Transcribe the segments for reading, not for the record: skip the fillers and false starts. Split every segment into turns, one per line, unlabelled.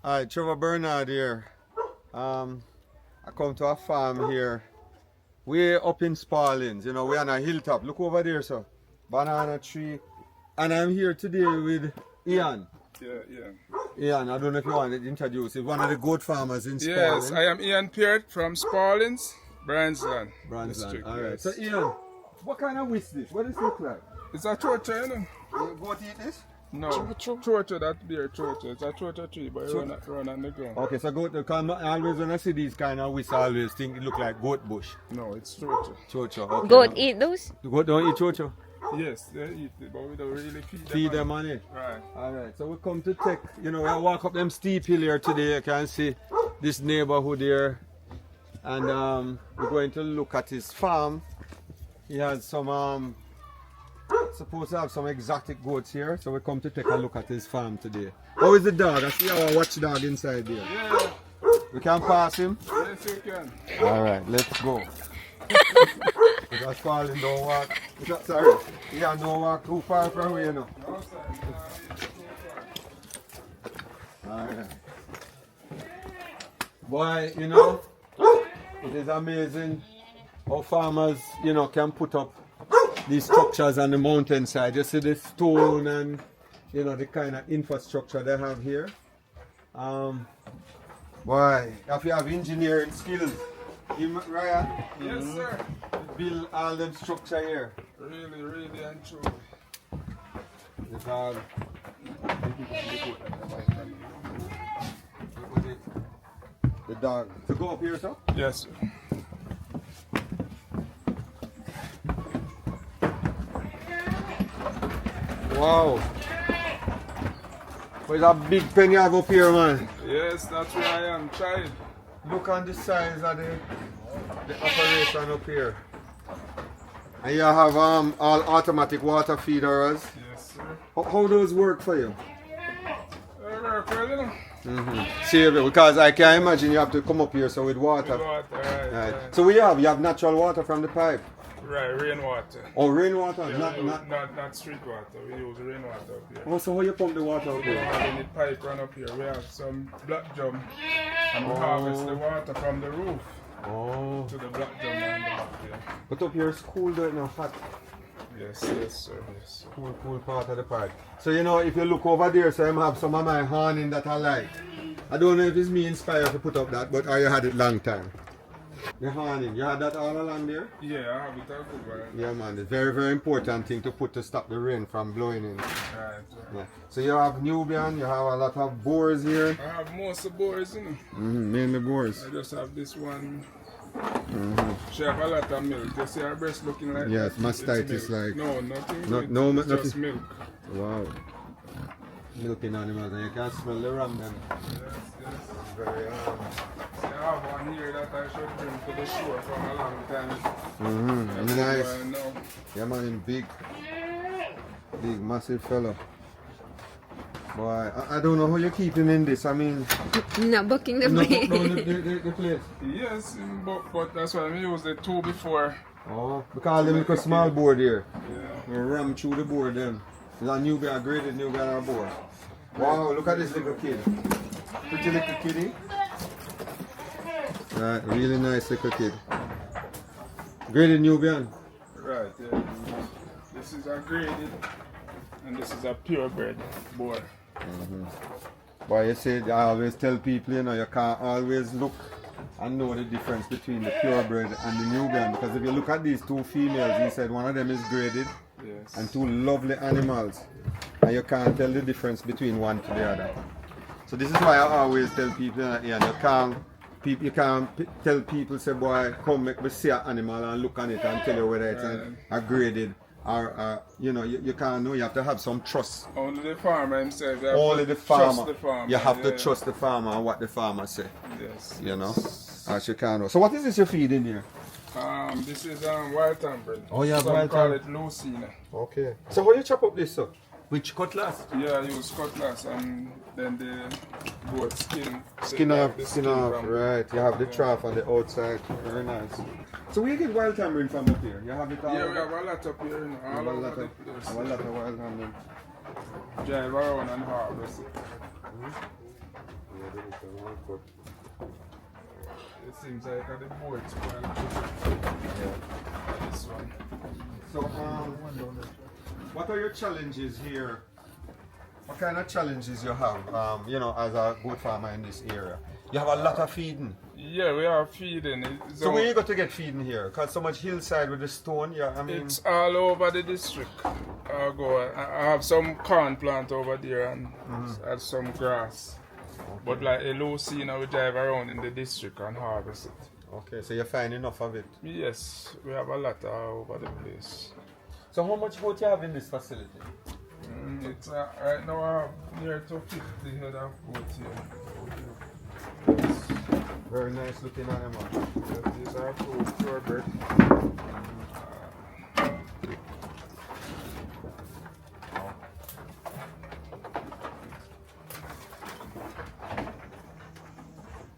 Hi, Trevor Bernard here. I come to a farm here. We're up in Spalding, you know, we're on a hilltop. Look over there, sir. Banana tree. And I'm here today with Ian. Ian, I don't know if you want to introduce. He's one of the goat farmers in Spalding.
Yes, I am Ian Peart from Spalding's, Bransland.
District. Alright. So Ian, what kind of whisk this? What does it look like?
It's a chocha, you know?
You goat eat this?
No, chocha, that beer chocha. It's a chocha tree, but it run on the ground.
Okay, so goat, because always when I see these kind of whisks, I always think it look like goat bush.
No, it's chocha.
Chocha, okay.
Goat eat those?
The goat don't eat chocha?
Yes, they eat it, but we don't really
Feed them on it.
Right.
Alright, so we come to take, you know, we walk up them steep hill here today. You can see this neighborhood here. And we're going to look at his farm. He has some, supposed to have some exotic goats here. So we come to take a look at his farm today. How is the dog? I see our watchdog inside there.
Yeah.
We can pass him?
Yes, you can.
Alright, let's go. Because Spalding don't walk. Sorry, Ian don't walk too far from here, you know.
No, sir.
Alright. Boy, you know, it is amazing how farmers, you know, can put up these structures on the mountainside. You see the stone and, you know, the kind of infrastructure they have here. Boy, if you have engineering skills, Ryan,
Yes, sir.
build all them structure here.
Really, really and truly.
It's all. The dog. To go up here, sir?
Yes, sir.
Wow. There's a big pen you have up here, man.
Yes, that's where I am, child.
Look on the size of the operation up here. And you have all automatic water feeders.
Yes, sir.
How those work for you?
Work well, you know?
See, because I can imagine you have to come up here so with water.
Water, right,
Right.
right.
So you have natural water from the pipe.
Right, rainwater.
Oh, rainwater,
Yeah,
not.
street water. We use rainwater up here.
Oh, so how you pump the water up
We
here?
don't have any pipe run up here. We have some black drum and we harvest the water from the roof
Oh.
to the black drum and up here.
But up here it's cool, though, no hot.
Yes, yes, sir, yes.
Cool part of the park. So you know, if you look over there, so I have some of my awning that I like. I don't know if it's me inspired to put up that, but I had it long time. The awning, you had that all along there?
Yeah, I have it a good while.
Yeah, man, it's very, very important thing to put to stop the rain from blowing in.
Right,
Yeah. So you have Nubian, you have a lot of boars here.
I have most of boars, you know.
Mainly boars.
I just have this one. She have a lot of milk. You see her breast looking like
Yes,
that?
mastitis
It's milk.
like.
No, nothing.
No,
It's
nothing.
just milk.
Wow. Milking animals, and you can smell the ram then.
Yes, yes.
Very
See, I have one here that I should bring to the shore from a long time.
Nice.
I know.
Yeah, man, big, massive fella. Boy, I don't know how you keep him in this. I mean,
Not booking the
no,
place.
the place.
Yes, but that's why I used the two before.
Oh, because them little small board here.
Yeah.
We ram through the board then. It's a new guy, graded new guy on board. Wow, look at this little kid. Pretty little kitty. Right, really nice little kid. Graded Nubian.
Right, yeah. This is a graded and this is a purebred boar.
Boy, you see, I always tell people, you know, you can't always look and know the difference between the purebred and the Nubian, because if you look at these two females, he said one of them is graded
Yes.
and two lovely animals, and you can't tell the difference between one to the other. So this is why I always tell people, you can't tell people, say, boy, come make me see an animal and look on it and tell you whether it's a graded or you know, you can't know. You have to have some trust.
Only the farmer himself. You have
Only
to
the farmer.
Trust the farmer.
You have to
yeah.
trust the farmer and what the farmer say.
Yes.
You know, as you can know. So what is this you're feeding here?
This is wild tambourine.
Oh, yeah,
Some
wild
call it Lucina.
Okay. So how you chop up this, sir? Which cutlass?
Yeah, I use cutlass and then the goat skin.
Skin
Take
off,
the
skin off,
from-
right. You have the trough on the outside. Very nice. So where you get wild tambourine from up here? You have it all?
Yeah, we have a lot up here, you know, all over the place.
have a lot of wild tambourine.
Drive around and harvest it.
Yeah,
It seems like the board spoiled. This one.
So, what are your challenges here? What kind of challenges you have, you know, as a goat farmer in this area? You have a lot of feeding.
Yeah, we are feeding.
So where you got to get feeding here? Because so much hillside with the stone, yeah, I mean...
It's all over the district. I have some corn plant over there and some grass.
Okay.
But like a low season, we drive around in the district and harvest it.
Okay, so you find enough of it?
Yes, we have a lot over the place.
So how much goat you have in this facility?
It's right now I have near to 50 head of goats here.
Very nice looking animal.
These are purebred.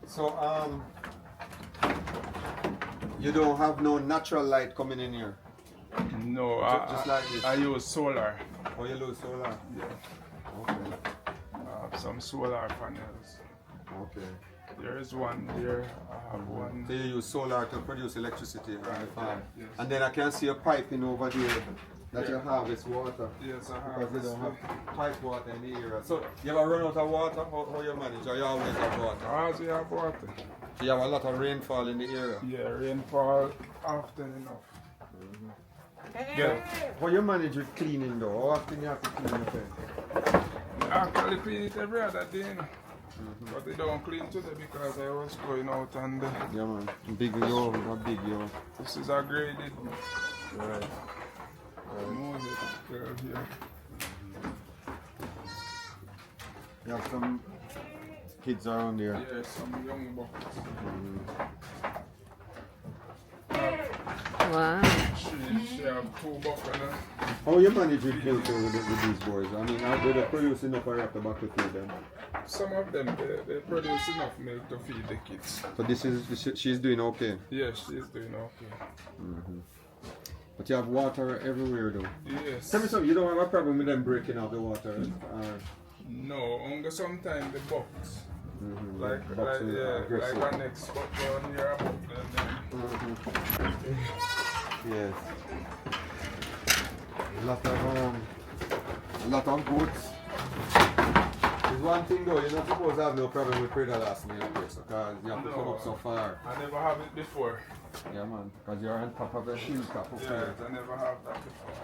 So you don't have no natural light coming in here?
No,
Just like this?
I use solar.
Oh, you use solar?
Yeah.
Okay.
I have some solar panels.
Okay.
There is one there. I have one.
So you use solar to produce electricity on the farm?
Yes.
And then I can see a piping over there that you harvest water.
Yes, I have.
Because you don't have pipe water in the area. So you ever run out of water? How you manage? Or you always have water?
As we have water.
So you have a lot of rainfall in the area?
Yeah, rainfall often enough. Yeah.
How you manage with cleaning though? How often you have to clean your pen?
I actually clean it every other day, you know. But they don't clean today because I was going out and
Yeah man, big yo, not big yo.
this is a graded.
Right.
Here.
You have some kids around there.
Yeah, some young bucks.
Wow.
She have 2 buffalo.
How you manage with milk with these boys? I mean, do they produce enough or you have to back to feed them?
Some of them they produce enough milk to feed the kids.
So she's doing okay?
Yes, she's doing okay.
But you have water everywhere though?
Yes.
Tell me something, you don't have a problem with them breaking out the water?
No, only sometimes the bucks. Like
aggressive.
our next buck down here above them.
Yes. A lot of goats. There's one thing though, you're not supposed to have no problem with predators in your place, because you have to come up so far.
I never have it before.
Yeah man, because you're on top of a hilltop up
Yes,
here.
I never have that before.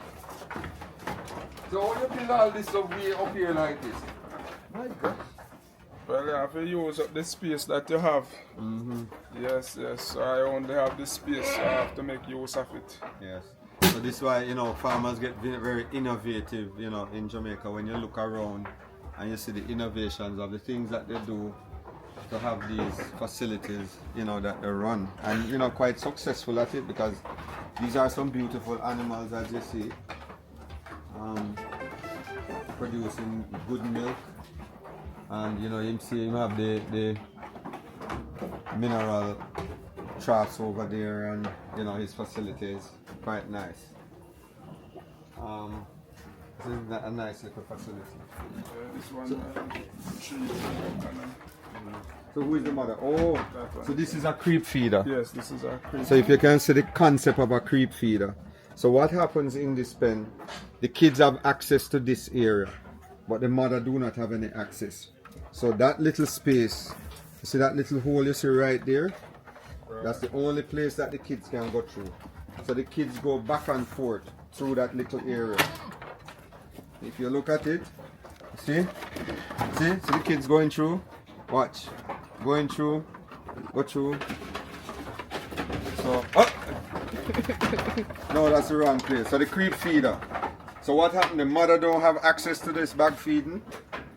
So how you build all this up way up here like this? My God.
Well, you have to use up the space that you have. Yes, yes. So I only have the space, so I have to make use of it.
Yes. So this is why, you know, farmers get very innovative, you know, in Jamaica. When you look around and you see the innovations of the things that they do to have these facilities, you know, that they run. And, you know, quite successful at it, because these are some beautiful animals, as you see, producing good milk. And, you know, you see him have the mineral troughs over there, and, you know, his facility is quite nice. This is a nice little facility.
This one,
So who is the mother? Oh, so this is a creep feeder.
yes, this is our crate.
So if you can see the concept of a creep feeder. So what happens in this pen, the kids have access to this area, but the mother do not have any access. So that little space, you see that little hole you see right there? That's the only place that the kids can go through. So the kids go back and forth through that little area. If you look at it, see the kids going through, watch, going through, go through. So, no, that's the wrong place. So the creep feeder. So what happened, the mother don't have access to this bag feeding,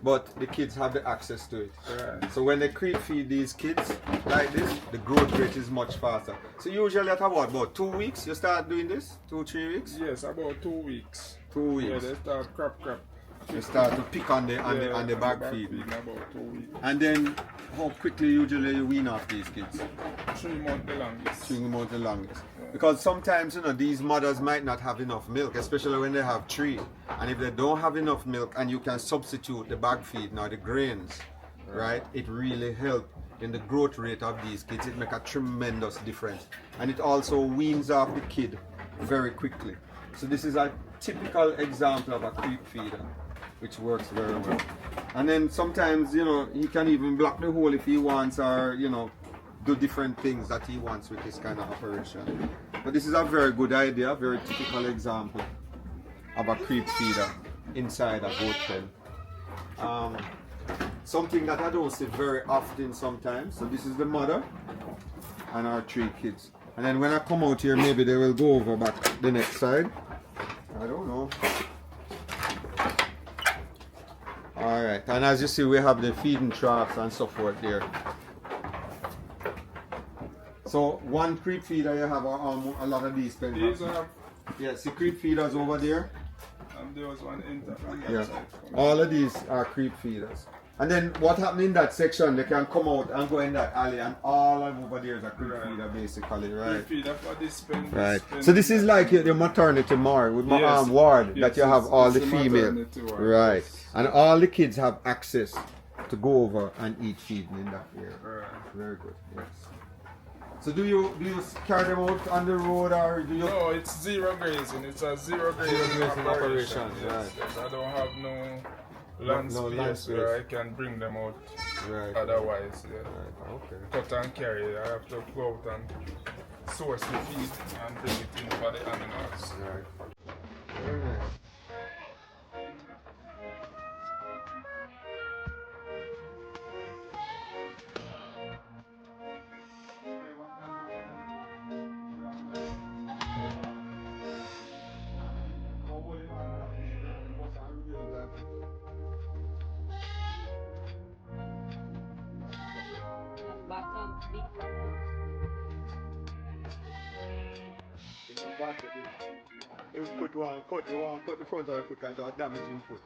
but the kids have the access to it.
Right.
So when they creep feed these kids like this, the growth rate is much faster. So usually at about 2 weeks you start doing this? 2-3 weeks?
Yes, about 2 weeks.
2 weeks.
Yeah, they start crap.
You start to pick on the bag feed.
About 2 weeks.
And then how quickly usually you wean off these kids?
3 months the longest.
3 months the longest. Because sometimes, you know, these mothers might not have enough milk, especially when they have 3. And if they don't have enough milk and you can substitute the bag feed, now the grains, right? It really helps in the growth rate of these kids. It makes a tremendous difference. And it also weans off the kid very quickly. So this is a typical example of a creep feeder, which works very well. And then sometimes, you know, he can even block the hole if he wants, or, you know, do different things that he wants with this kind of operation. But this is a very good idea, very typical example of a creep feeder inside a goat pen. Something that I don't see very often sometimes. So this is the mother and our 3 kids. And then when I come out here, maybe they will go over back the next side. I don't know. Alright, and as you see, we have the feeding troughs and so forth there. So one creep feeder, you have a lot of these pens.
These are,
Yes, the creep feeders over there.
and there was one inter on that
Yeah,
side.
all of these are creep feeders. And then what happened in that section, they can come out and go in that alley, and all of over there is a creep
Right.
feeder basically, right?
Creep feeder for this pen.
Right.
This pen.
So this is like your maternity ward with my
Yes.
ward,
Yes,
that you have all
it's
the
the
female.
maternity ward,
Right.
yes.
And all the kids have access to go over and eat feeding in that area.
Right.
Very good. Yes. So do you carry them out on the road, or do you?
No, it's zero grazing. It's a zero grazing,
grazing
operation.
operation,
Yes,
right.
yes. I don't have no land
no
space
land space.
where I can bring them out.
Right.
Otherwise, yeah.
Right. Okay.
Cut and carry. I have to go out and source the feed and bring it in for the animals.
Right. Very nice. You put the front of the foot kind of damaging foot.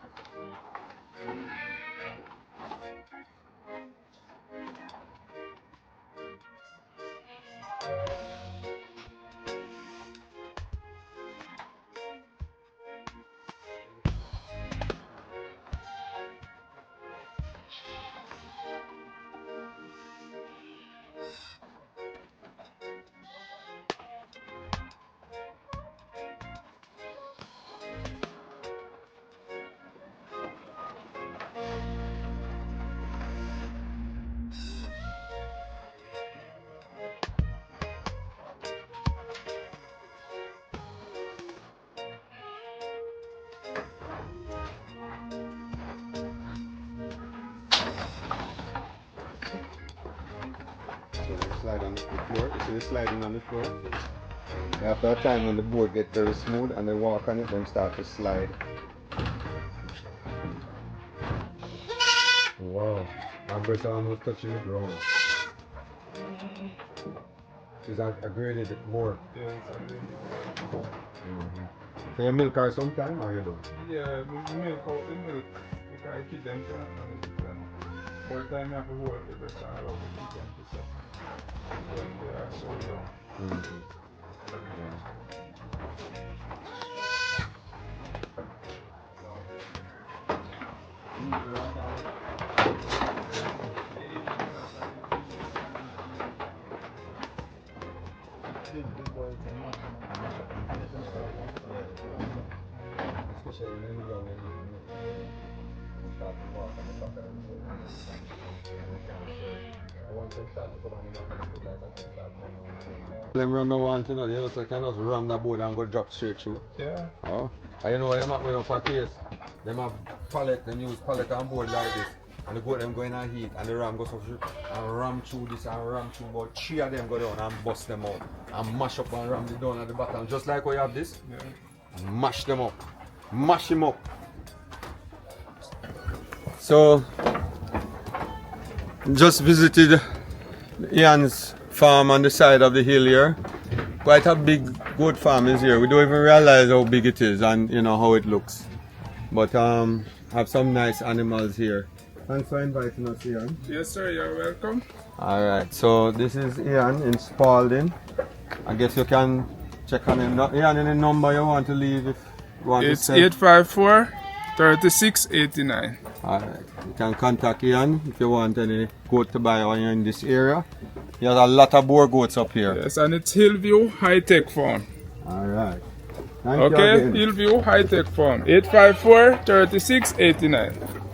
So they slide on the floor. You see the sliding on the floor? After a time when the board gets very smooth and they walk on it, then start to slide. Wow, my breath almost touching the ground. Is that a graded board?
Yes, and then,
So you milk her sometime or you don't?
yeah, we milk out the milk because I keep them for more time I have to hold the breast and allow to keep them to suck when they are so young.
Especially when you're young and you start to walk on the back of the board. Once they start to come on the back of the board, they start coming. Them run no one to know, you know, so they can just run the board and go drop straight through.
Yeah.
Oh, and you know what them have going up for case? Them have pallet, them use pallet and board like this. And the goat them go in a heat and the ram goes up and ram through this and ram through, about 3 of them go down and bust them out. And mash up and ram them down at the bottom. Just like how you have this.
Yeah.
And mash them up. Mash him up. So just visited Ian's farm on the side of the hill here. Quite a big goat farm is here. We don't even realize how big it is and you know how it looks. But have some nice animals here. Thanks for inviting us, Ian.
Yes, sir, you're welcome.
Alright, so this is Ian in Spalding. I guess you can check on him. Ian, any number you want to leave if you want
It's
to send?
854 3689.
Alright, you can contact Ian if you want any goat to buy when you're in this area. He has a lot of Boer goats up here.
Yes, and it's Hillview High Tech Farm.
Alright. Thank you
Okay,
again.
Hillview High Tech Farm. 854 3689.